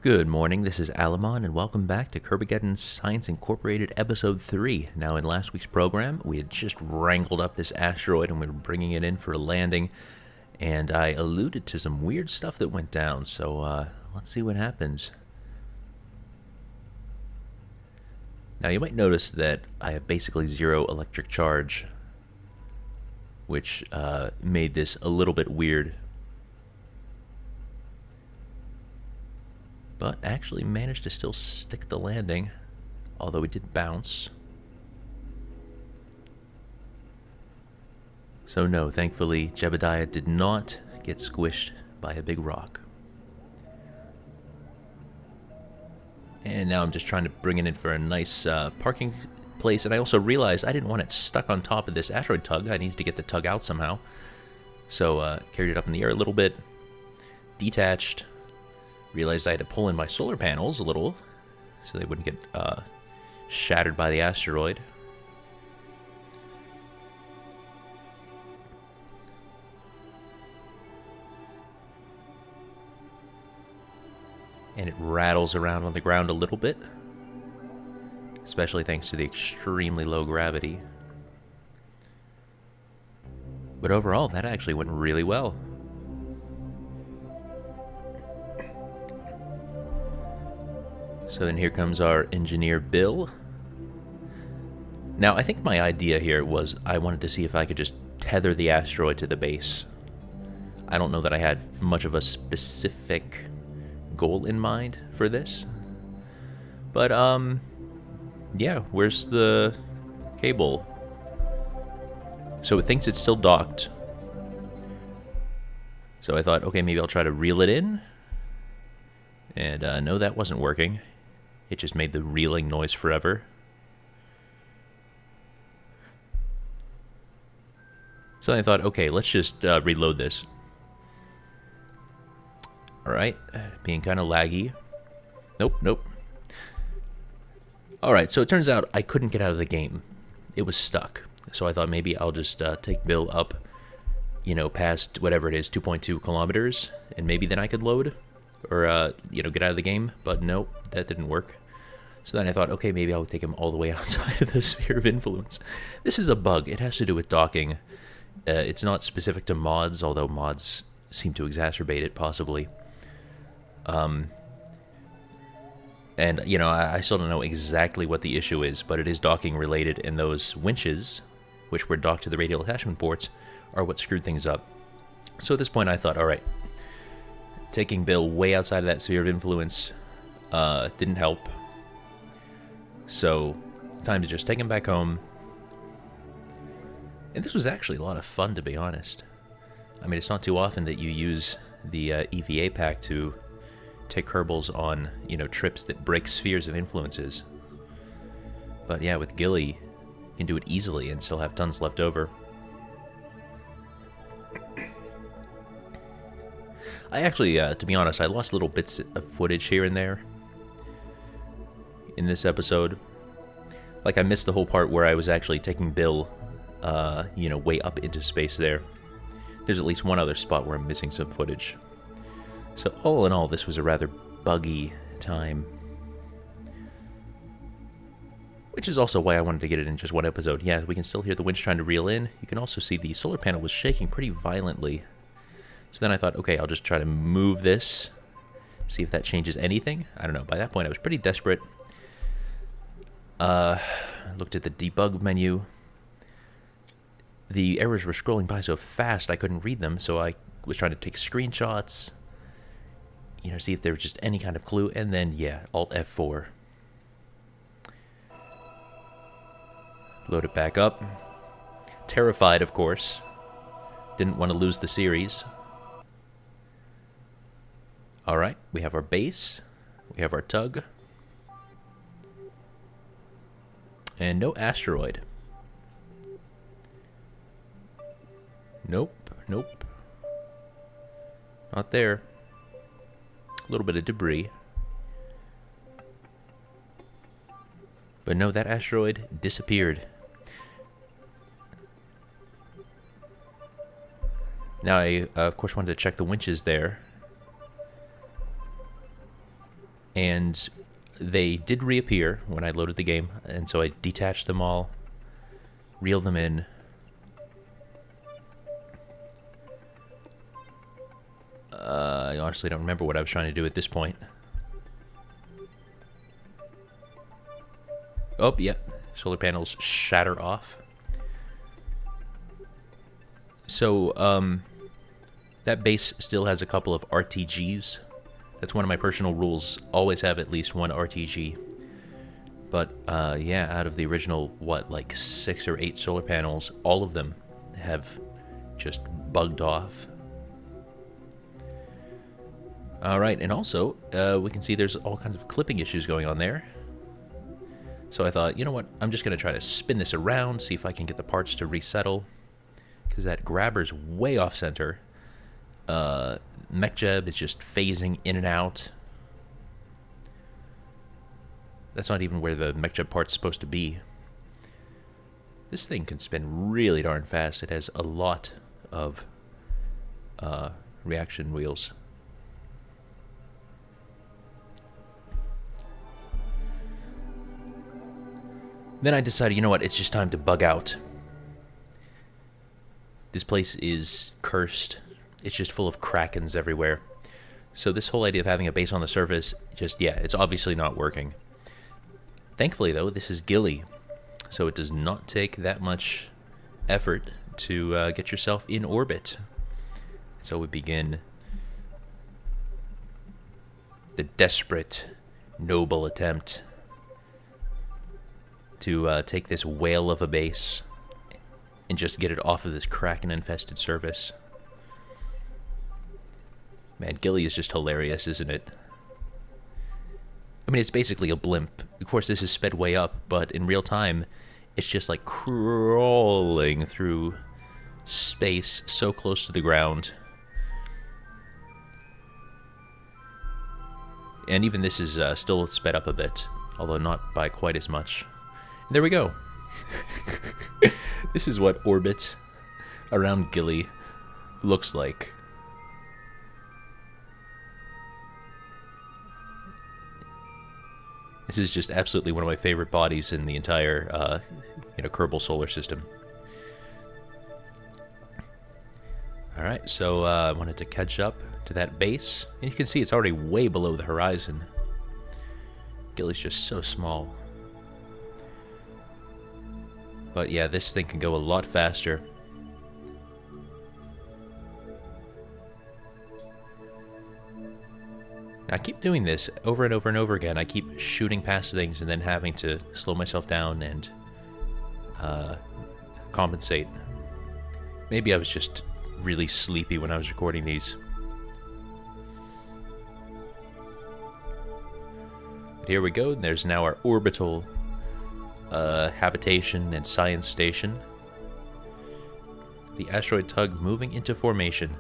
Good morning, this is Alamon, and welcome back to Kerbageddon Science Incorporated Episode 3. Now, in last week's program, we had just wrangled up this asteroid and we were bringing it in for a landing, and I alluded to some weird stuff that went down, so let's see what happens. Now, you might notice that I have basically zero electric charge, which made this a little bit weird. But actually managed to still stick the landing, although it did bounce. So no, thankfully, Jebediah did not get squished by a big rock. And now I'm just trying to bring it in for a nice parking place, and I also realized I didn't want it stuck on top of this asteroid tug. I needed to get the tug out somehow. So carried it up in the air a little bit, detached. Realized I had to pull in my solar panels a little so they wouldn't get shattered by the asteroid. And it rattles around on the ground a little bit, especially thanks to the extremely low gravity. But overall, that actually went really well. So then here comes our engineer, Bill. Now, I think my idea here was I wanted to see if I could just tether the asteroid to the base. I don't know that I had much of a specific goal in mind for this. But, yeah, where's the cable? So it thinks it's still docked. So I thought, okay, maybe I'll try to reel it in. And no, that wasn't working. It just made the reeling noise forever. So I thought, okay, let's just reload this. Alright, being kind of laggy. Nope. Alright, so it turns out I couldn't get out of the game. It was stuck. So I thought maybe I'll just take Bill up, past whatever it is, 2.2 kilometers, and maybe then I could load. Or, get out of the game. But nope, that didn't work. So then I thought, okay, maybe I'll take him all the way outside of the sphere of influence. This is a bug. It has to do with docking. It's not specific to mods, although mods seem to exacerbate it, possibly. And, I still don't know exactly what the issue is, but it is docking related, and those winches, which were docked to the radial attachment ports, are what screwed things up. So at this point I thought, alright, taking Bill way outside of that sphere of influence didn't help. So, time to just take him back home. And this was actually a lot of fun, to be honest. I mean, it's not too often that you use the EVA pack to take Kerbals on, trips that break spheres of influences. But yeah, with Gilly, you can do it easily and still have tons left over. I actually, to be honest, I lost little bits of footage here and there in this episode. Like, I missed the whole part where I was actually taking Bill, way up into space there. There's at least one other spot where I'm missing some footage. So, all in all, this was a rather buggy time. Which is also why I wanted to get it in just one episode. Yeah, we can still hear the winch trying to reel in. You can also see the solar panel was shaking pretty violently. So then I thought, okay, I'll just try to move this, see if that changes anything. I don't know. By that point, I was pretty desperate. Looked at the debug menu. The errors were scrolling by so fast I couldn't read them, so I was trying to take screenshots, see if there was just any kind of clue, and then, yeah, Alt F4. Load it back up. Terrified, of course. Didn't want to lose the series. Alright, we have our base, we have our tug, and no asteroid. Nope. Not there. A little bit of debris. But no, that asteroid disappeared. Now I, of course, wanted to check the winches there. And they did reappear when I loaded the game, and so I detached them all, reeled them in. I honestly don't remember what I was trying to do at this point. Oh, yep. Solar panels shatter off. So, that base still has a couple of RTGs. That's one of my personal rules. Always have at least one RTG. But, yeah, out of the original, what, like 6 or 8 solar panels, all of them have just bugged off. Alright, and also, we can see there's all kinds of clipping issues going on there. So I thought, you know what, I'm just going to try to spin this around, see if I can get the parts to resettle. Because that grabber's way off center. MechJeb is just phasing in and out. That's not even where the MechJeb part's supposed to be. This thing can spin really darn fast. It has a lot of reaction wheels. Then I decided, you know what, it's just time to bug out. This place is cursed. It's just full of krakens everywhere. So this whole idea of having a base on the surface, just, yeah, it's obviously not working. Thankfully, though, this is Gilly, so it does not take that much effort to get yourself in orbit. So we begin the desperate, noble attempt to take this whale of a base and just get it off of this kraken-infested surface. Man, Gilly is just hilarious, isn't it? I mean, it's basically a blimp. Of course, this is sped way up, but in real time, it's just like crawling through space so close to the ground. And even this is still sped up a bit, although not by quite as much. And there we go. This is what orbit around Gilly looks like. This is just absolutely one of my favorite bodies in the entire, Kerbal solar system. Alright, so I wanted to catch up to that base. And you can see it's already way below the horizon. Gilly's just so small. But yeah, this thing can go a lot faster. I keep doing this over and over and over again. I keep shooting past things and then having to slow myself down and compensate. Maybe I was just really sleepy when I was recording these. But here we go. There's now our orbital habitation and science station. The asteroid tug moving into formation.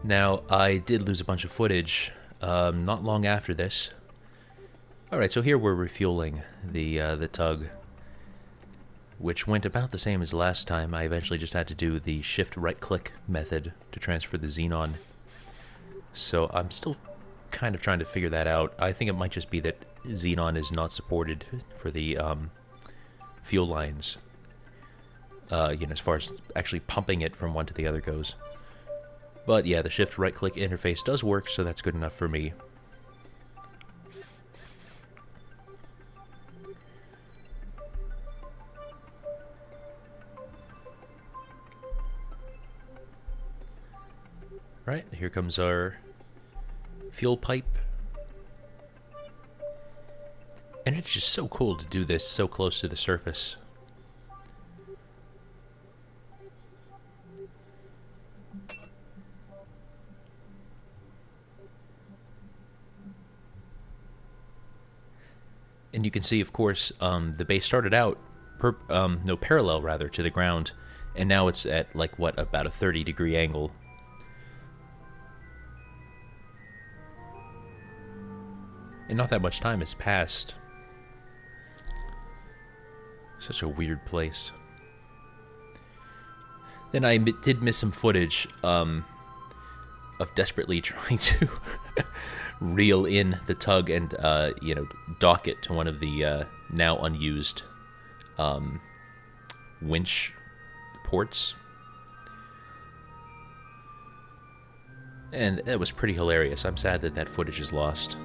Now, I did lose a bunch of footage not long after this. Alright, so here we're refueling the tug, which went about the same as last time. I eventually just had to do the shift right-click method to transfer the xenon. So I'm still kind of trying to figure that out. I think it might just be that xenon is not supported for the fuel lines, as far as actually pumping it from one to the other goes. But yeah, the shift right-click interface does work, so that's good enough for me. Right, here comes our fuel pipe. And it's just so cool to do this so close to the surface. And you can see, of course, the base started out parallel rather to the ground, and now it's at like what, about a 30-degree angle. And not that much time has passed. Such a weird place. Then I did miss some footage. of desperately trying to reel in the tug and, you know, dock it to one of the now unused winch ports. And it was pretty hilarious. I'm sad that that footage is lost.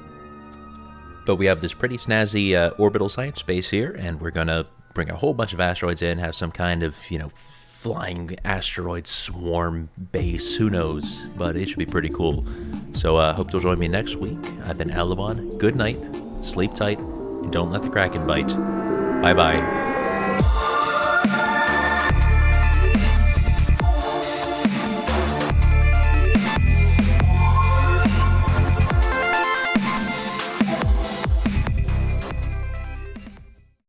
But we have this pretty snazzy orbital science base here, and we're going to bring a whole bunch of asteroids in, have some kind of, you know, flying asteroid swarm base. Who knows? But it should be pretty cool. So hope you'll join me next week. I've been Alabon. Good night, sleep tight, and don't let the Kraken bite. Bye-bye.